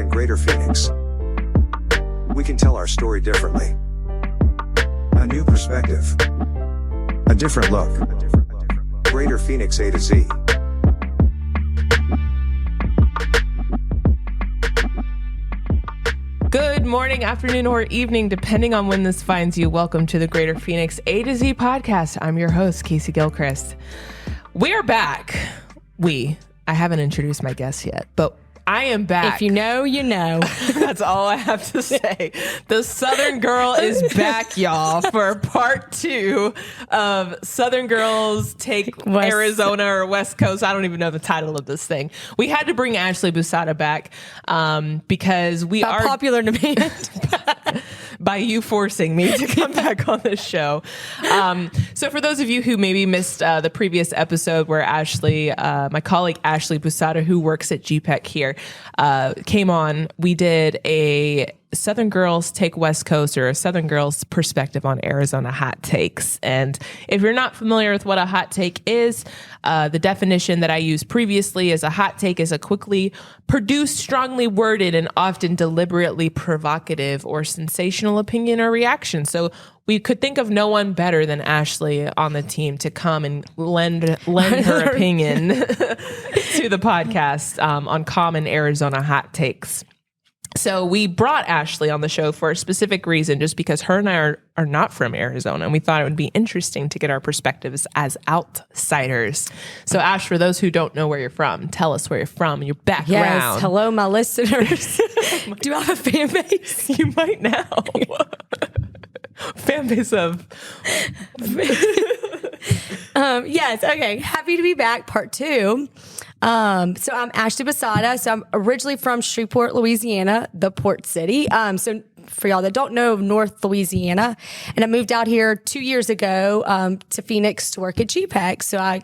in Greater Phoenix. We can tell our story differently. A new perspective. A different look. Greater Phoenix A to Z. Good morning, afternoon, or evening, depending on when this finds you. Welcome to the Greater Phoenix A to Z podcast. I'm your host, Casey Gilchrist. We're back. I haven't introduced my guests yet, but I am back. If you know, you know. That's all I have to say. The Southern Girl is back, y'all, for part 2 of Southern Girls Take Arizona or West Coast. I don't even know the title of this thing. We had to bring Ashley Busada back because we are popular demand. By you forcing me to come back on this show. So for those of you who maybe missed the previous episode where Ashley, my colleague Ashley Busada, who works at GPEC here, came on, we did a Southern Girls Take West Coast, or a Southern Girls perspective on Arizona hot takes. And if you're not familiar with what a hot take is, the definition that I used previously is a hot take is a quickly produced, strongly worded, and often deliberately provocative or sensational opinion or reaction. So we could think of no one better than Ashley on the team to come and lend her opinion to the podcast on common Arizona hot takes. So we brought Ashley on the show for a specific reason, just because her and I are not from Arizona, and we thought it would be interesting to get our perspectives as outsiders. So Ash, for those who don't know where you're from, tell us where you're from, your background. Yes, hello, my listeners. Do I have a fan base? You might now. Fan base of... Yes, okay. Happy to be back, part 2. So I'm Ashley Busada. So I'm originally from Shreveport, Louisiana, the port city. So for y'all that don't know, North Louisiana, and I moved out here 2 years ago to Phoenix to work at GPEC. So I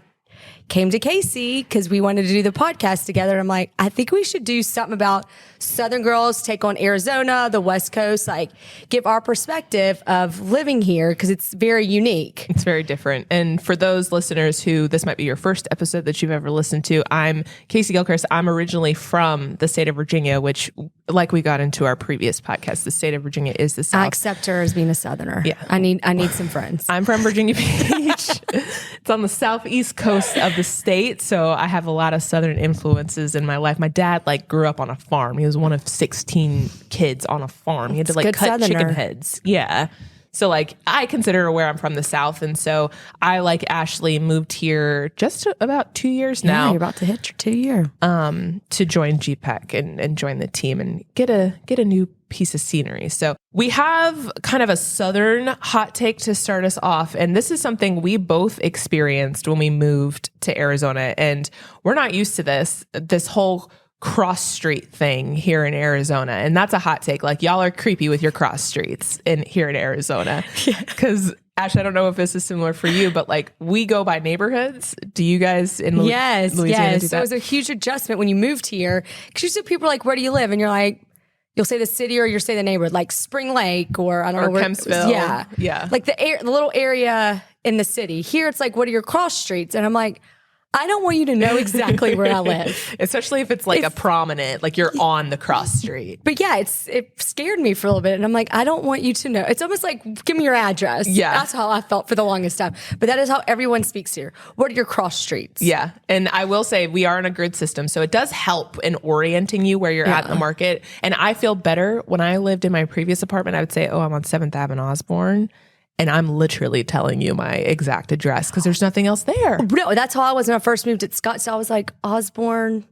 came to Casey because we wanted to do the podcast together. I'm like, I think we should do something about Southern Girls Take on Arizona, the West Coast, like give our perspective of living here because it's very unique. It's very different. And for those listeners who this might be your first episode that you've ever listened to, I'm Casey Gilchrist. I'm originally from the state of Virginia, which, like we got into our previous podcast, the state of Virginia is the South. I accept her as being a Southerner. Yeah. I need some friends. I'm from Virginia Beach. It's on the southeast coast of the state, so I have a lot of Southern influences in my life. My dad grew up on a farm. He was one of 16 kids on a farm. He had to cut Southerner. Chicken heads. Yeah. So I consider where I'm from the South. And so I, like Ashley, moved here just about 2 years now. Yeah, you're about to hit your 2 year. To join GPEC and join the team and get a new piece of scenery. So we have kind of a Southern hot take to start us off. And this is something we both experienced when we moved to Arizona. And we're not used to this whole cross street thing here in Arizona. And that's a hot take. Y'all are creepy with your cross streets here in Arizona. Because Ash, I don't know if this is similar for you, but we go by neighborhoods. Do you guys in Louisiana do that? So it was a huge adjustment when you moved here. Because usually people are like, where do you live? And you're like, you'll say the city or you'll say the neighborhood, like Spring Lake or I don't know. Kempsville. Yeah. Yeah. The little area in the city. Here it's what are your cross streets? And I'm like, I don't want you to know exactly where I live. Especially if it's a prominent, you're on the cross street. But yeah, it scared me for a little bit. And I'm like, I don't want you to know. It's almost like, give me your address. Yeah. That's how I felt for the longest time. But that is how everyone speaks here. What are your cross streets? Yeah. And I will say we are in a grid system. So it does help in orienting you where you're at in the market. And I feel better when I lived in my previous apartment. I would say, I'm on 7th Ave in Osborne. And I'm literally telling you my exact address because there's nothing else there. No, that's how I was when I first moved to Scottsdale. I was like Osborne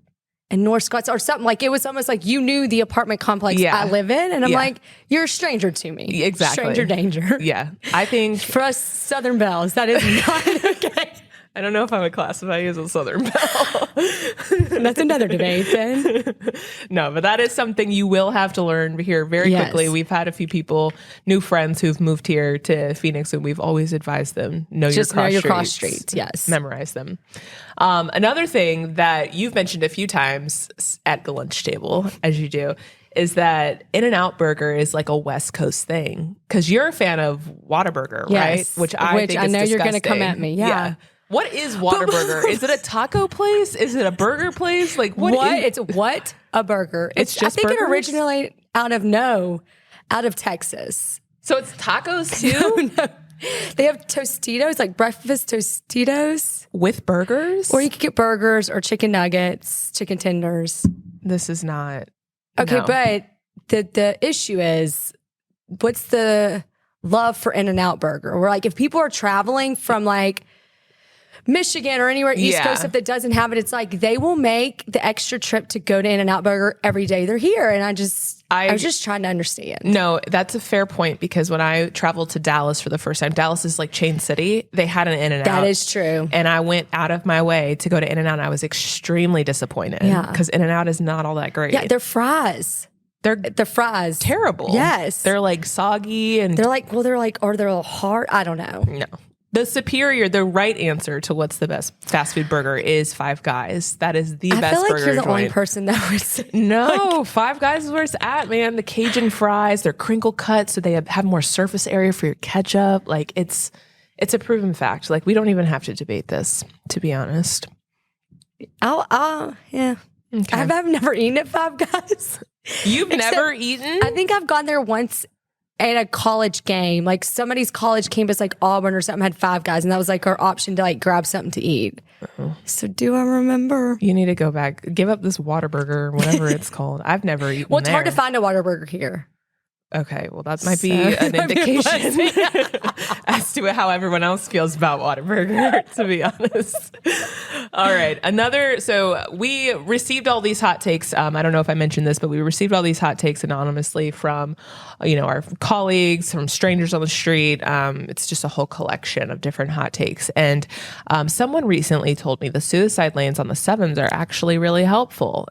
and North Scottsdale or something. It was almost like you knew the apartment complex I live in. And I'm like, you're a stranger to me. Exactly. Stranger danger. Yeah. I think for us Southern Belles, that is not okay. I don't know if I would classify you as a Southern Belle. That's another debate then. No, but that is something you will have to learn here very quickly. We've had a few people, new friends who've moved here to Phoenix, and we've always advised them, know your cross streets. Yes. Memorize them. Another thing that you've mentioned a few times at the lunch table, as you do, is that In-N-Out Burger is a West Coast thing. Because you're a fan of Whataburger, right? Which I think is I know disgusting. you're going to come at me. Yeah. What is Whataburger? Is it a taco place? Is it a burger place? Like what? It's what a burger. It's just I think burgers? it originated out of Texas. So it's tacos too? No. They have Tostitos, like breakfast Tostitos. With burgers? Or you could get burgers or chicken nuggets, chicken tenders. This is not. Okay, no. but the issue is, what's the love for In-N-Out Burger? Where like if people are traveling from like Michigan or anywhere East Yeah. Coast stuff that doesn't have it, it's like they will make the extra trip to go to In-N-Out Burger every day they're here. And I was just trying to understand. No, that's a fair point because when I traveled to Dallas for the first time, Dallas is like chain city. They had an In-N-Out. That is true. And I went out of my way to go to In-N-Out and I was extremely disappointed. Yeah. Because In-N-Out is not all that great. Yeah, their fries. They're The fries. terrible. Yes. They're like soggy and They're like a little hard. I don't know. no. The right answer to what's the best fast food burger is Five Guys. That is the I best feel like burger you're the only joint. person that would say. No, Five Guys is where it's at, man. The Cajun fries, they're crinkle cut, so they have more surface area for your ketchup. Like it's a proven fact. Like we don't even have to debate this, to be honest. Yeah. Okay. I've never eaten at Five Guys. You've Except- never eaten? I think I've gone there once at a college game. Like somebody's college campus, like Auburn or something, had Five Guys, and that was like our option to like grab something to eat. So do I remember? You need to go back. Give up this Whataburger or whatever it's called. I've never eaten Well, it's hard there. to find a Whataburger here. Okay, well, that might be So- an might be a indication as to how everyone else feels about Whataburger, to be honest. All right, so we received all these hot takes. I don't know if I mentioned this, but we received all these hot takes anonymously from, our colleagues, from strangers on the street. It's just a whole collection of different hot takes. And someone recently told me the suicide lanes on the 7s are actually really helpful.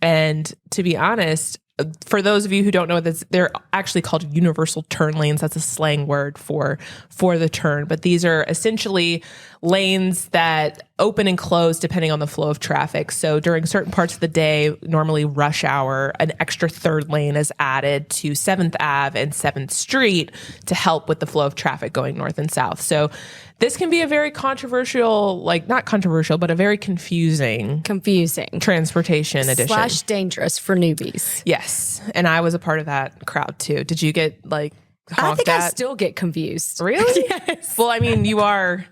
And to be honest, for those of you who don't know this, they're actually called universal turn lanes. That's a slang word for the turn. But these are essentially lanes that open and close depending on the flow of traffic. So during certain parts of the day, normally rush hour, an extra third lane is added to 7th Ave and 7th Street to help with the flow of traffic going north and south. So this can be a very controversial, not controversial, but a very confusing transportation addition. / dangerous for newbies. Yes. And I was a part of that crowd too. Did you get honked I think at? I still get confused. Really? Yes. Well, I mean, you are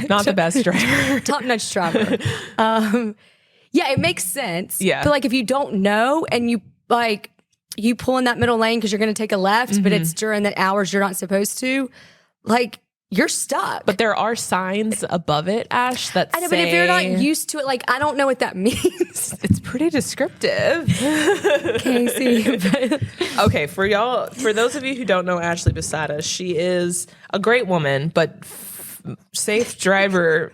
not the best driver. Top-notch driver. Yeah, it makes sense. Yeah. But if you don't know and you pull in that middle lane because you're going to take a left, but it's during the hours you're not supposed to, you're stuck. But there are signs above it, Ash, that I know, say, but if you're not used to it, I don't know what that means. it's pretty descriptive. Casey. Okay, for those of you who don't know Ashley Busada, she is a great woman, but safe driver,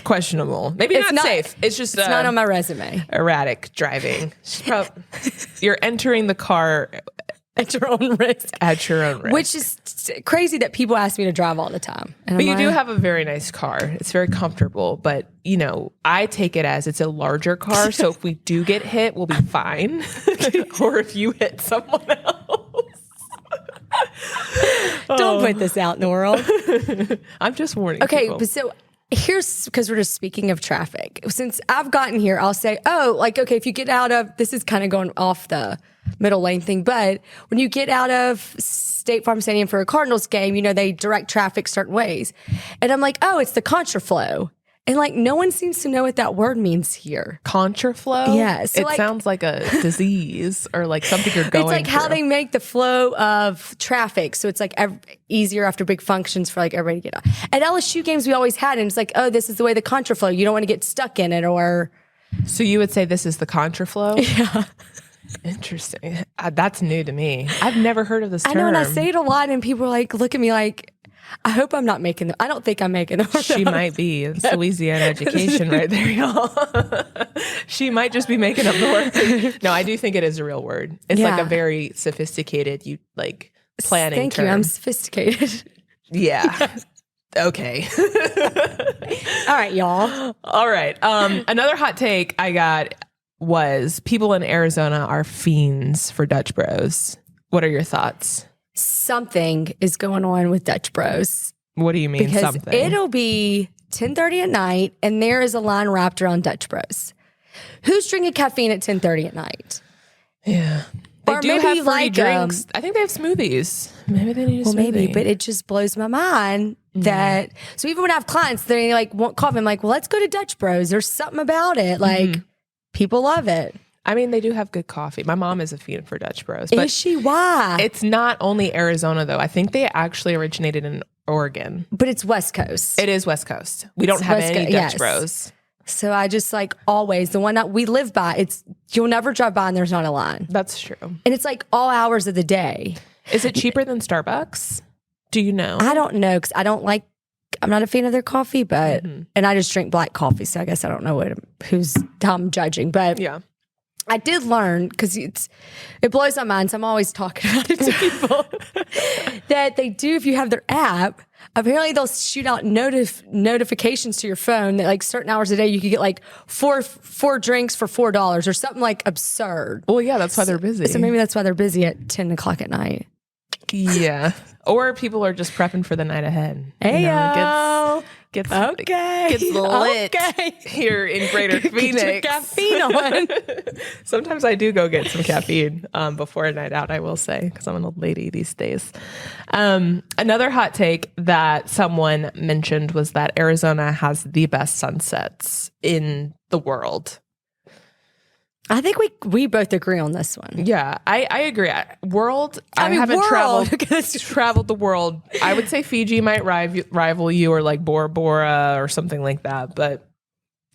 questionable. Maybe not safe. It's just it's not on my resume. Erratic driving. You're entering the car At your own risk. at your own risk. Which is crazy that people ask me to drive all the time. And But I'm you do like, have a very nice car. It's very comfortable. But, I take it as it's a larger car. So if we do get hit, we'll be fine. Or if you hit someone else. Don't put this out in the world. I'm just warning Okay, people. but so here's, because we're just speaking of traffic. Since I've gotten here, I'll say, okay, if you get out of, this is kind of going off the middle lane thing, but when you get out of State Farm Stadium for a Cardinals game, they direct traffic certain ways. And I'm like, it's the contraflow. And no one seems to know what that word means here. Contraflow? Yeah, so it sounds like a disease or something you're going It's like how through. they make the flow of traffic. So it's easier after big functions for everybody to get on. At LSU games, we always had it. And it's this is the way the contraflow. You don't want to get stuck in it or. So you would say this is the contraflow? Yeah. Interesting. That's new to me. I've never heard of this term. I know, and I say it a lot, and people look at me I hope I'm not making them. I don't think I'm making them. She might be. It's Louisiana education right there, y'all. She might just be making up the word. No, I do think it is a real word. It's a very sophisticated, planning Thank term. you. I'm sophisticated. Yeah. Okay. All right, y'all. All right. Another hot take I got was people in Arizona are fiends for Dutch Bros. What are your thoughts? Something is going on with Dutch Bros. What do you mean Because something? it'll be 10:30 at night, and there is a line wrapped around Dutch Bros. Who's drinking caffeine at 10:30 at night? Yeah. They Or do maybe have you free like drinks. I think they have smoothies. Maybe they need a smoothie. Maybe, but it just blows my mind that. So even when I have clients, they like want coffee. I'm like, well, let's go to Dutch Bros. There's something about it. Like people love it. I mean, they do have good coffee. My mom is a fiend for Dutch Bros. Is she? Why? It's not only Arizona, though. I think they actually originated in Oregon. But it's West Coast. It is West Coast. We don't have any Dutch Bros. So I just like always, the one that we live by, you'll never drive by and there's not a line. That's true. And it's like all hours of the day. Is it cheaper than Starbucks? Do you know? I don't know because I'm not a fan of their coffee, but, and I just drink black coffee. So I guess I don't know how I'm judging. But yeah. I did learn, because it blows my mind, so I'm always talking about it to people, that they do, if you have their app, apparently they'll shoot out notifications to your phone that like certain hours a day you could get like four drinks for $4 or something like absurd. Well, yeah, that's why they're busy. So maybe that's why they're busy at 10 o'clock at night. Yeah. Or people are just prepping for the night ahead. Hey, gets okay. lit here in Greater Phoenix. Get your caffeine on. Sometimes I do go get some caffeine before a night out, I will say, because I'm an old lady these days. Another hot take that someone mentioned was that Arizona has the best sunsets in the world. I think we both agree on this one. Yeah, I agree. I haven't traveled the world. I would say Fiji might rival you, or like Bora Bora or something like that. But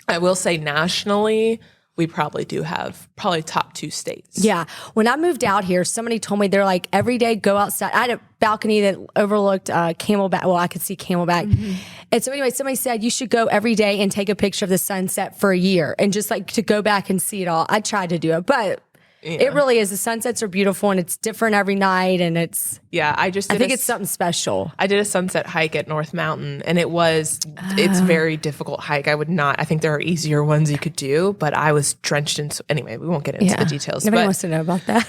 I will say nationally, we probably do have top 2 states. Yeah. When I moved out here, somebody told me they're like, every day go outside. I had a balcony that overlooked Camelback. Well, I could see Camelback. And so anyway, somebody said you should go every day and take a picture of the sunset for a year and just like to go back and see it all. I tried to do it, but it really is. The sunsets are beautiful and it's different every night. And it's, I think it's something special. I did a sunset hike at North Mountain, and it's very difficult hike. I think there are easier ones you could do, but I was drenched in, anyway, we won't get into the details. Nobody wants to know about that.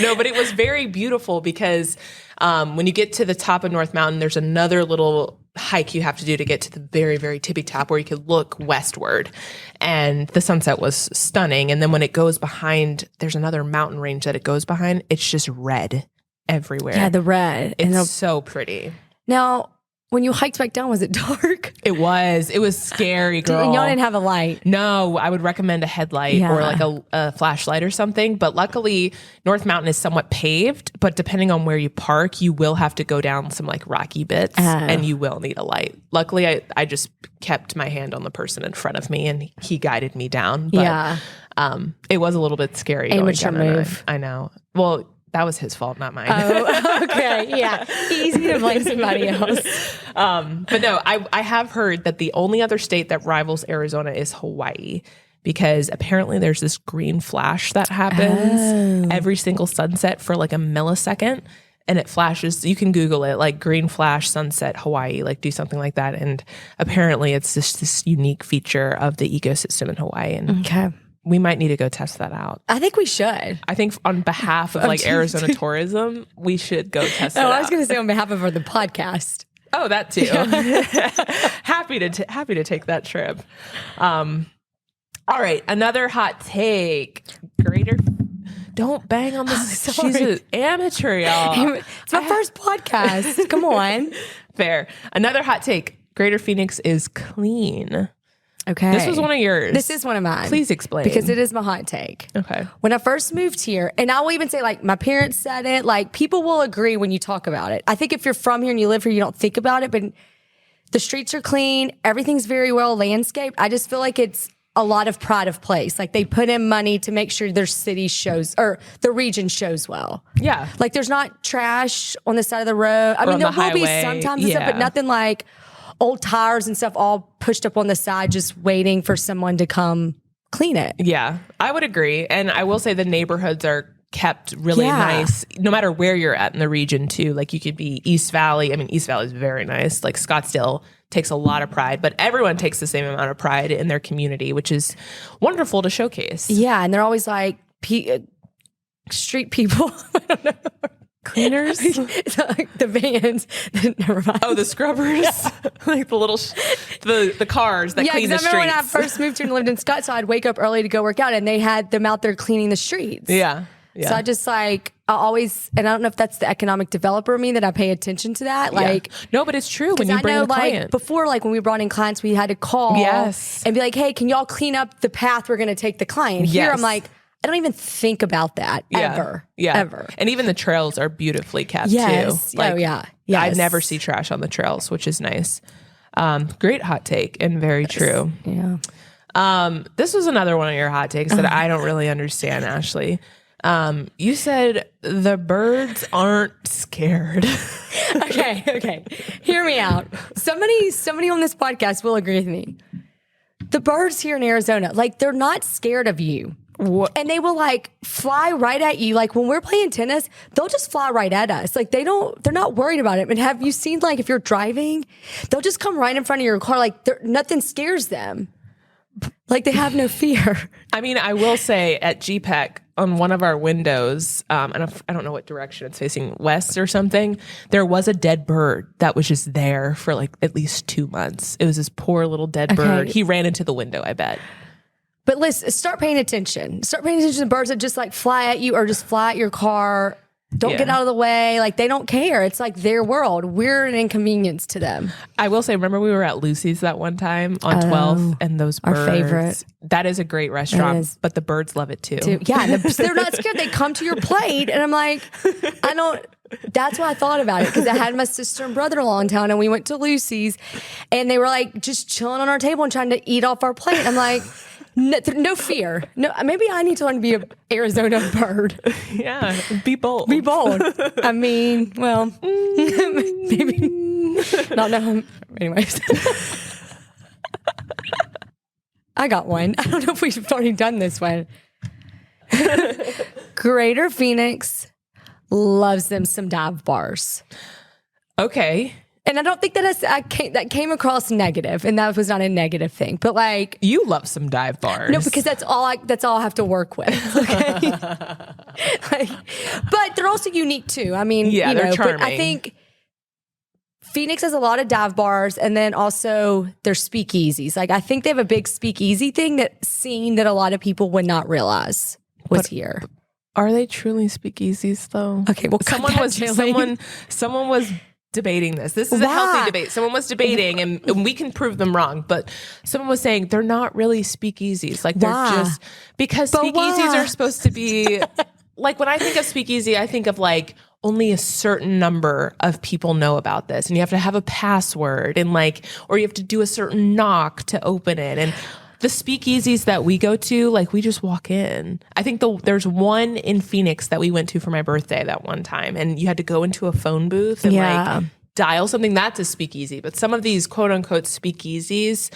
No, but it was very beautiful because when you get to the top of North Mountain, there's another little hike you have to do to get to the very, very tippy top where you could look westward. And the sunset was stunning. And then when it goes behind, there's another mountain range that it goes behind. It's just red everywhere. Yeah, the red. It's so pretty. Now, when you hiked back down, was it dark? It was scary, girl. And y'all didn't have a light. No, I would recommend a headlight or like a flashlight or something. But luckily, North Mountain is somewhat paved. But depending on where you park, you will have to go down some like rocky bits and you will need a light. Luckily, I just kept my hand on the person in front of me and he guided me down. But it was a little bit scary. Amateur move. I know. Well, that was his fault, not mine. Oh, okay. Yeah. Easy to blame somebody else. But no, I have heard that the only other state that rivals Arizona is Hawaii, because apparently there's this green flash that happens every single sunset for like a millisecond. And it flashes. You can Google it, like green flash sunset Hawaii, like do something like that. And apparently it's just this unique feature of the ecosystem in Hawaii. And we might need to go test that out. I think we should. I think on behalf of like Arizona tourism, we should go test it out. I was going to say on behalf of the podcast. Oh, that too. Happy to take that trip. All right, another hot take. Don't bang on this. She's an amateur, y'all. It's my first podcast. Come on. Fair. Another hot take. Greater Phoenix is clean. Okay. This was one of yours. This is one of mine. Please explain. Because it is my hot take. Okay. When I first moved here, and I will even say like my parents said it, like people will agree when you talk about it. I think if you're from here and you live here, you don't think about it, but the streets are clean. Everything's very well landscaped. I just feel like it's a lot of pride of place. Like they put in money to make sure their city shows, or the region shows well. Yeah. Like there's not trash on the side of the road. I mean, there will be sometimes and stuff, but nothing like old tires and stuff all pushed up on the side, just waiting for someone to come clean it. Yeah, I would agree. And I will say the neighborhoods are kept really nice, no matter where you're at in the region too. Like you could be East Valley. I mean, East Valley is very nice. Like Scottsdale takes a lot of pride, but everyone takes the same amount of pride in their community, which is wonderful to showcase. Yeah. And they're always like street people. I don't know. cleaners. The vans. Never mind. Oh, the scrubbers, like the little, the cars that clean the I streets. remember when I first moved here and lived in Scottsdale, I'd wake up early to go work out, and they had them out there cleaning the streets. Yeah. So I just I always, and I don't know if that's the economic developer in me that I pay attention to that. Like, no, but it's true when you bring a client. Before, like when we brought in clients, we had to call and be like, hey, can y'all clean up the path we're going to take the client? Here, I'm like, I don't even think about that ever. And even the trails are beautifully kept too. Like, yes. I never see trash on the trails, which is nice. Great hot take and very true. Yeah. This was another one of your hot takes that I don't really understand, Ashley. You said the birds aren't scared. Okay. Hear me out. Somebody on this podcast will agree with me. The birds here in Arizona, like, they're not scared of you. What? And they will like fly right at you. Like when we're playing tennis, they'll just fly right at us. Like they're not worried about it. And have you seen, like, if you're driving, they'll just come right in front of your car. Like nothing scares them. Like they have no fear. I mean, I will say at GPEC on one of our windows, and I don't know what direction it's facing, west or something, there was a dead bird that was just there for like at least 2 months. It was this poor little dead bird. He ran into the window, I bet. But listen, start paying attention. Start paying attention to birds that just like fly at you or just fly at your car. Don't get out of the way. Like they don't care. It's like their world. We're an inconvenience to them. I will say, remember we were at Lucy's that one time on 12th, and those birds. Our favorite. That is a great restaurant, but the birds love it too. Yeah, they're not scared. They come to your plate, and I'm like, that's why I thought about it, because I had my sister and brother-in-law in town, and we went to Lucy's, and they were like just chilling on our table and trying to eat off our plate. I'm like, no fear. No, maybe I need to learn to be an Arizona bird. Yeah, be bold. Be bold. I mean, well, maybe not. No, anyways. I got one. I don't know if we've already done this one. Greater Phoenix loves them some dive bars. Okay. And I don't think that came across negative, and that was not a negative thing. But like, you love some dive bars. No, because that's all I have to work with. Okay? But they're also unique too. I mean, they're charming. But I think Phoenix has a lot of dive bars, and then also their speakeasies. Like I think they have a big speakeasy scene that a lot of people would not realize was here. Are they truly speakeasies though? Okay, well, someone was debating this. This is a healthy debate. Someone was debating, and we can prove them wrong, but someone was saying they're not really speakeasies. Like they're just because speakeasies are supposed to be like, when I think of speakeasy, I think of like only a certain number of people know about this, and you have to have a password, and like, or you have to do a certain knock to open it. And the speakeasies that we go to, like, we just walk in. I think there's one in Phoenix that we went to for my birthday that one time, and you had to go into a phone booth and like dial something. That's a speakeasy. But some of these quote unquote speakeasies,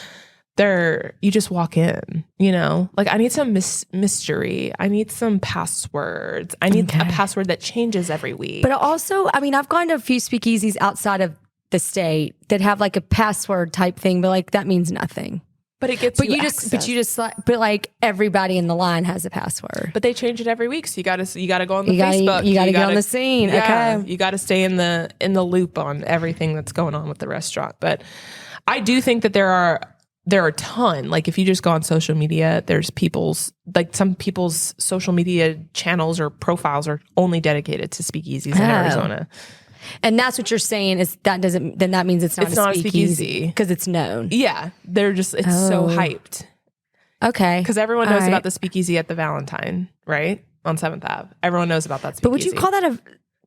you just walk in, like I need some mystery. I need some passwords. I need a password that changes every week. But also, I mean, I've gone to a few speakeasies outside of the state that have like a password type thing, but like that means nothing. But it gets but like everybody in the line has a password. But they change it every week, so you got to go on the Facebook. You got to get on the scene. Yeah, okay, you got to stay in the loop on everything that's going on with the restaurant. But I do think that there are a ton. Like if you just go on social media, there's some people's social media channels or profiles are only dedicated to speakeasies in Arizona. And that's what you're saying is that means it's not a speakeasy because it's known. Yeah. It's so hyped. Okay. Because everyone knows about the speakeasy at the Valentine, right? On 7th Ave. Everyone knows about that speakeasy. But would you call that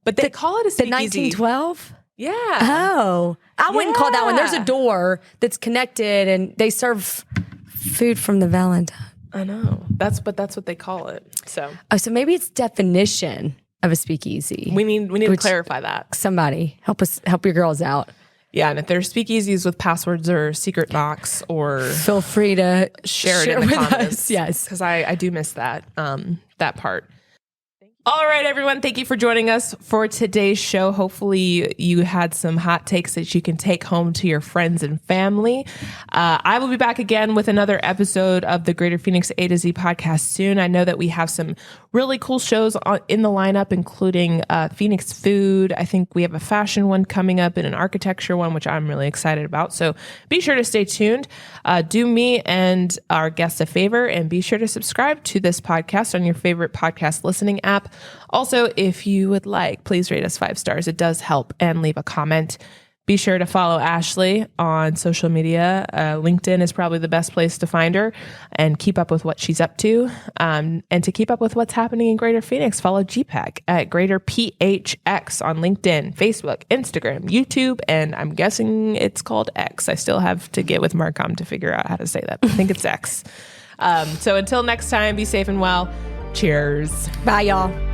But they call it a speakeasy. The 1912? Yeah. Oh. I wouldn't call that one. There's a door that's connected and they serve food from the Valentine. I know. That's what they call it. So maybe it's definition of a speakeasy. We need to clarify that. Somebody help your girls out. Yeah, and if there's speakeasies with passwords or secret knocks, or feel free to share it in the comments. Us. Yes, because I do miss that part. All right, everyone. Thank you for joining us for today's show. Hopefully you had some hot takes that you can take home to your friends and family. I will be back again with another episode of the Greater Phoenix A to Z podcast soon. I know that we have some really cool shows in the lineup, including Phoenix Food. I think we have a fashion one coming up and an architecture one, which I'm really excited about. So be sure to stay tuned. Do me and our guests a favor and be sure to subscribe to this podcast on your favorite podcast listening app. Also, if you would like, please rate us 5 stars. It does help, and leave a comment. Be sure to follow Ashley on social media. LinkedIn is probably the best place to find her and keep up with what she's up to. And to keep up with what's happening in Greater Phoenix, follow GPEC at Greater PHX on LinkedIn, Facebook, Instagram, YouTube, and I'm guessing it's called X. I still have to get with Marcom to figure out how to say that. I think it's X. So until next time, be safe and well. Cheers. Bye, y'all.